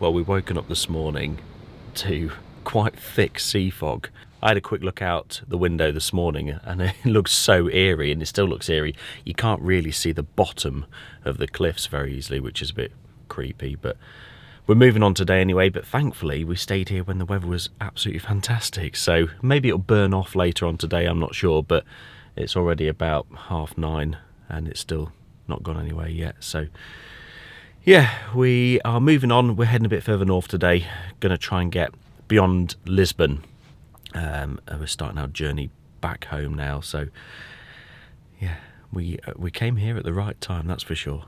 Well, we've woken up this morning to quite thick sea fog. I had a quick look out the window this morning and it looks so eerie, and it still looks eerie. You can't really see the bottom of the cliffs very easily, which is a bit creepy, but we're moving on today anyway. But thankfully we stayed here when the weather was absolutely fantastic, so maybe it'll burn off later on today, I'm not sure, but it's already about 9:30 and it's still not gone anywhere yet. So yeah, we are moving on. We're heading a bit further north today, going to try and get beyond Lisbon. We're starting our journey back home now, so yeah, we came here at the right time, that's for sure.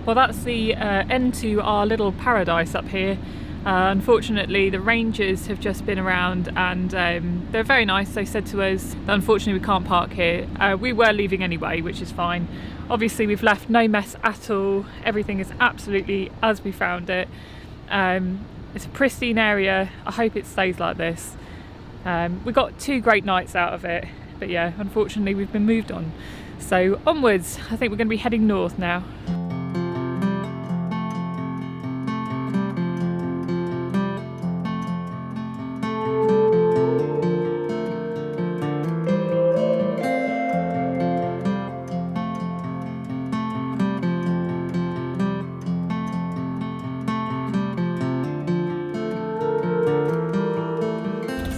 Well, that's the end to our little paradise up here. Unfortunately, the rangers have just been around and they're very nice. They said to us that unfortunately we can't park here. We were leaving anyway, which is fine. Obviously we've left no mess at all. Everything is absolutely as we found it. It's a pristine area. I hope it stays like this. We got 2 great nights out of it, but yeah, unfortunately we've been moved on. So onwards, I think we're going to be heading north now.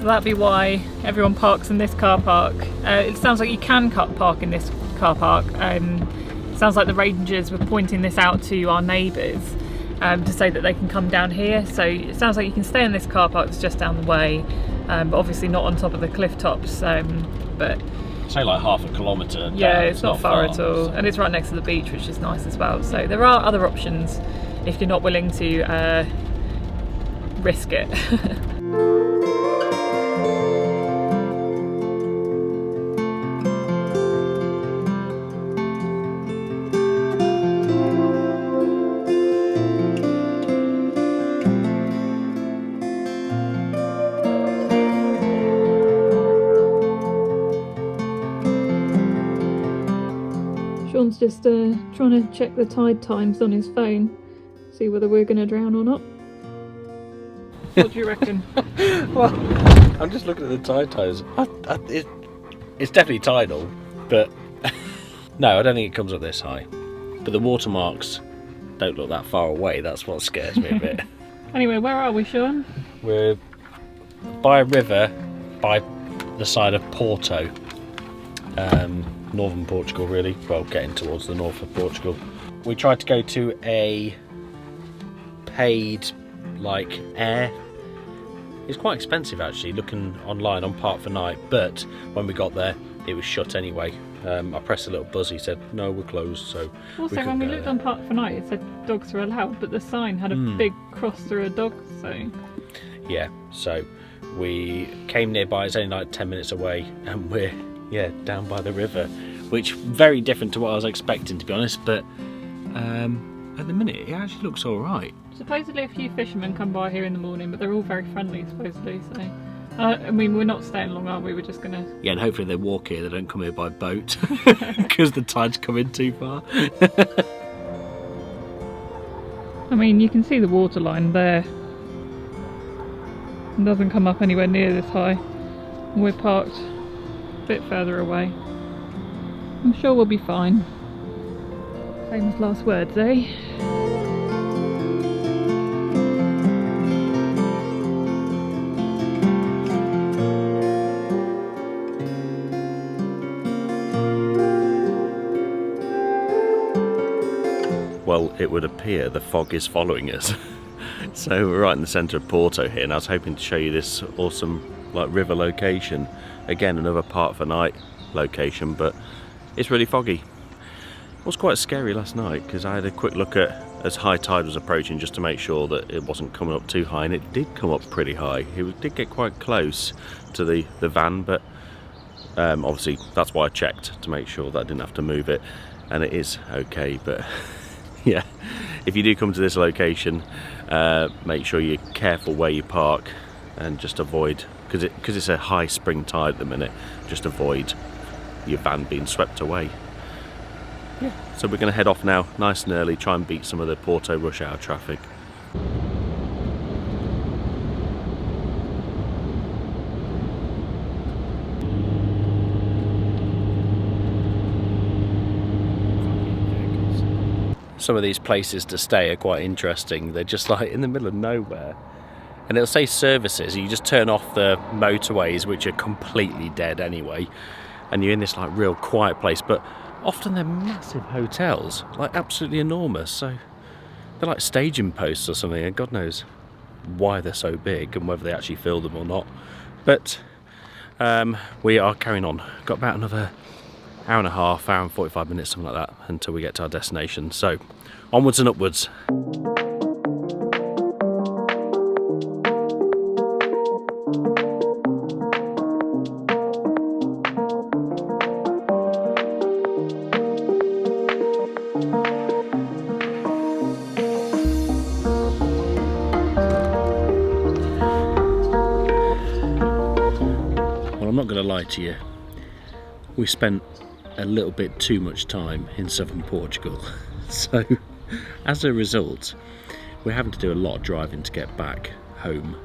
That'd be why everyone parks in this car park. It sounds like you can park in this car park. It sounds like the rangers were pointing this out to our neighbours to say that they can come down here. So it sounds like you can stay in this car park that's just down the way, but obviously not on top of the cliff tops. But Say like half a kilometre down. Yeah, it's not far at all, and it's right next to the beach, which is nice as well. So there are other options if you're not willing to risk it. Sean's just trying to check the tide times on his phone, see whether we're going to drown or not. What do you reckon? Well, I'm just looking at the tide times. It's definitely tidal, but no, I don't think it comes up this high. But the watermarks don't look that far away. That's what scares me a bit. Anyway, where are we, Sean? We're by a river, by the side of Porto. Northern Portugal, really. Well, getting towards the north of Portugal. We tried to go to a paid like aire. It's quite expensive actually, looking online on Park for Night, but when we got there it was shut anyway. I pressed a little buzz, he said no, we're closed, so also when we looked on Park for Night it said dogs are allowed, but the sign had a big cross through a dog, so yeah, so we came nearby. It's only like 10 minutes away and we're down by the river, which very different to what I was expecting, to be honest, but at the minute it actually looks alright. Supposedly a few fishermen come by here in the morning, but they're all very friendly supposedly, so I mean, we're not staying long, are we? We're just gonna... Yeah, and hopefully they walk here, they don't come here by boat because the tide's coming too far. I mean, you can see the waterline there. It doesn't come up anywhere near this high. We're parked a bit further away. I'm sure we'll be fine. Famous last words, eh? Well, it would appear the fog is following us. So we're right in the centre of Porto here, and I was hoping to show you this awesome river location. Again, another Park for Night location, but it's really foggy. It was quite scary last night because I had a quick look at as high tide was approaching just to make sure that it wasn't coming up too high, and it did come up pretty high. It did get quite close to the van, but Obviously that's why I checked to make sure that I didn't have to move it, and it is okay. But yeah, if you do come to this location, make sure you're careful where you park and just avoid, because it's a high spring tide at the minute, just avoid your van being swept away. Yeah, so we're going to head off now nice and early, try and beat some of the Porto rush hour traffic. Some of these places to stay are quite interesting. They're just like in the middle of nowhere, and it'll say services. You just turn off the motorways, which are completely dead anyway, and you're in this like real quiet place. But often they're massive hotels, like absolutely enormous. So they're like staging posts or something, and God knows why they're so big and whether they actually fill them or not. But we are carrying on. Got about another hour and a half, hour and 45 minutes, something like that, until we get to our destination. So onwards and upwards. Well, I'm not going to lie to you. We spent a little bit too much time in southern Portugal, so as a result we're having to do a lot of driving to get back home,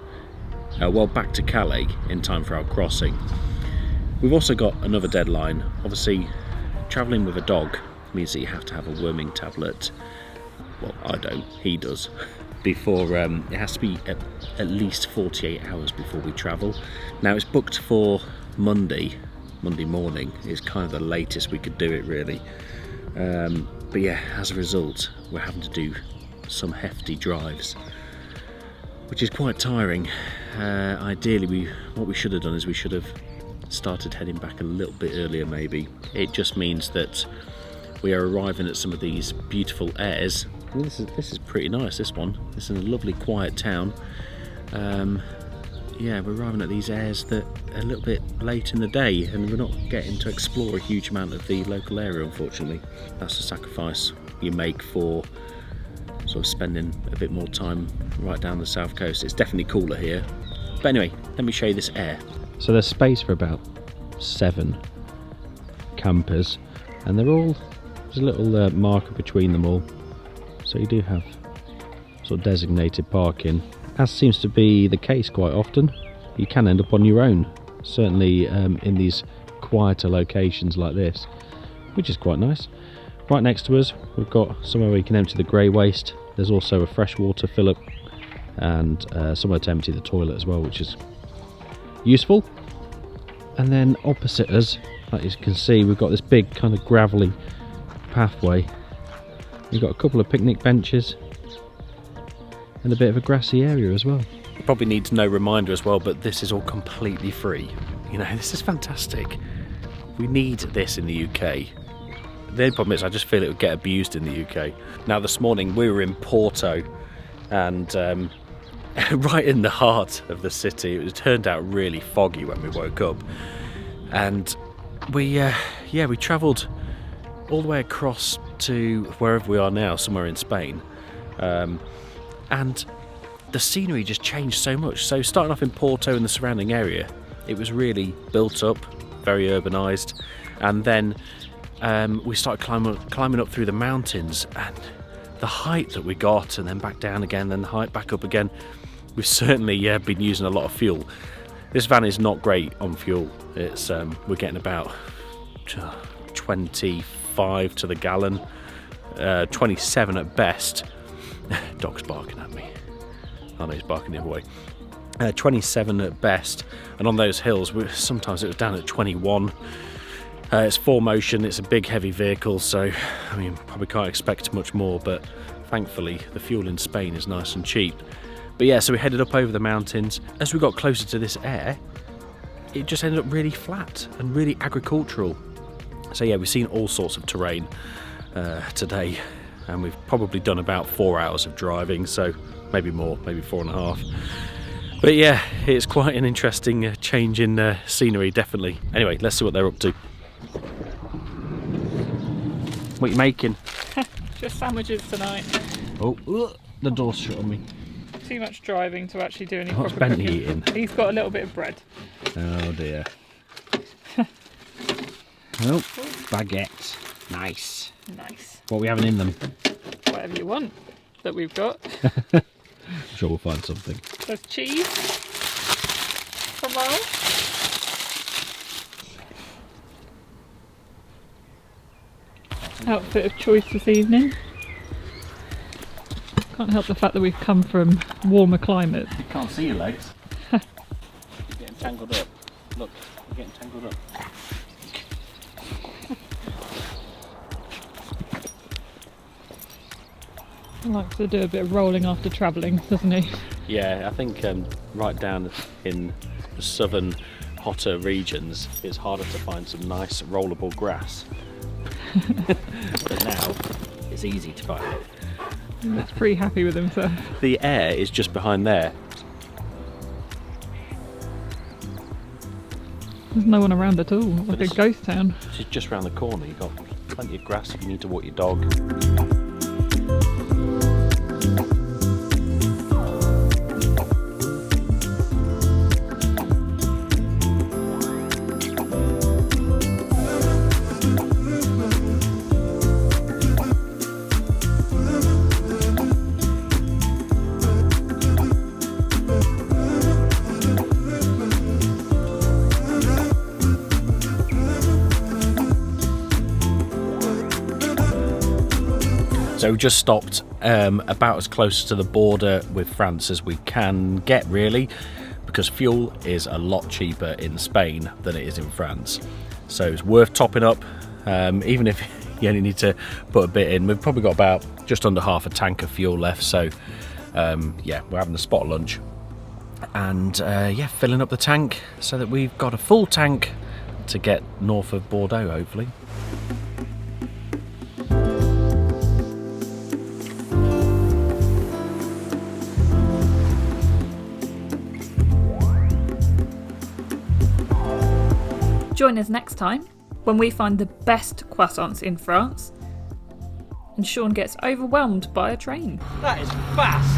back to Calais in time for our crossing. We've also got another deadline. Obviously travelling with a dog means that you have to have a worming tablet. Well, I don't, he does. Before it has to be at least 48 hours before we travel. Now it's booked for Monday morning is kind of the latest we could do it, really. But yeah, as a result we're having to do some hefty drives, which is quite tiring. Ideally what we should have done is we should have started heading back a little bit earlier maybe. It just means that we are arriving at some of these beautiful aires. I mean, this is pretty nice, this one. It's in a lovely quiet town. Yeah, we're arriving at these aires that are a little bit late in the day, and we're not getting to explore a huge amount of the local area, unfortunately. That's the sacrifice you make for sort of spending a bit more time right down the south coast. It's definitely cooler here. But anyway, let me show you this aire. So there's space for about 7 campers, and there's a little marker between them all. So you do have sort of designated parking. As seems to be the case quite often, you can end up on your own, certainly in these quieter locations like this, which is quite nice. Right next to us we've got somewhere where you can empty the grey waste. There's also a freshwater fill-up and somewhere to empty the toilet as well, which is useful. And then opposite us, like you can see, we've got this big kind of gravelly pathway. We've got a couple of picnic benches and a bit of a grassy area as well. Probably needs no reminder as well, but this is all completely free. You know, this is fantastic. We need this in the UK. The only problem is I just feel it would get abused in the UK. Now this morning we were in Porto, and right in the heart of the city. It turned out really foggy when we woke up, and we travelled all the way across to wherever we are now, somewhere in Spain. And the scenery just changed so much. So starting off in Porto and the surrounding area, it was really built up, very urbanised, and then we started climbing up through the mountains, and the height that we got, and then back down again, then the height back up again. We've certainly been using a lot of fuel. This van is not great on fuel. It's we're getting about 25 to the gallon, 27 at best. Dog's barking at me. Oh no, he's barking the other way. 27 at best, and on those hills sometimes it was down at 21. It's 4Motion, it's a big heavy vehicle, so I mean probably can't expect much more, but thankfully the fuel in Spain is nice and cheap. But yeah, so we headed up over the mountains. As we got closer to this aire, it just ended up really flat and really agricultural. So yeah, we've seen all sorts of terrain today, and we've probably done about 4 hours of driving, so maybe more, maybe 4.5. But yeah, it's quite an interesting change in scenery, definitely. Anyway, let's see what they're up to. What are you making? Just sandwiches tonight. Oh, the door's shut on me. Too much driving to actually do any What's proper Bentley cooking. eating? He's got a little bit of bread. Oh dear. Oh, baguette. Nice. Nice. What are we having in them? Whatever you want that we've got. I'm sure we'll find something. There's cheese. Fromage. Outfit of choice this evening. Can't help the fact that we've come from warmer climates. You can't see your legs. You're getting tangled up. Look, you're getting tangled up. He likes to do a bit of rolling after travelling, doesn't he? Yeah, I think right down in the southern, hotter regions, it's harder to find some nice rollable grass. But now, it's easy to find it. He's pretty happy with himself. The aire is just behind there. There's no one around at all, like a ghost town. It's just round the corner. You've got plenty of grass if you need to walk your dog. So we just stopped about as close to the border with France as we can get, really, because fuel is a lot cheaper in Spain than it is in France. So it's worth topping up, even if you only need to put a bit in. We've probably got about just under half a tank of fuel left, so yeah, we're having a spot lunch. And yeah, filling up the tank so that we've got a full tank to get north of Bordeaux, hopefully. Join us next time when we find the best croissants in France and Sean gets overwhelmed by a train. That is fast!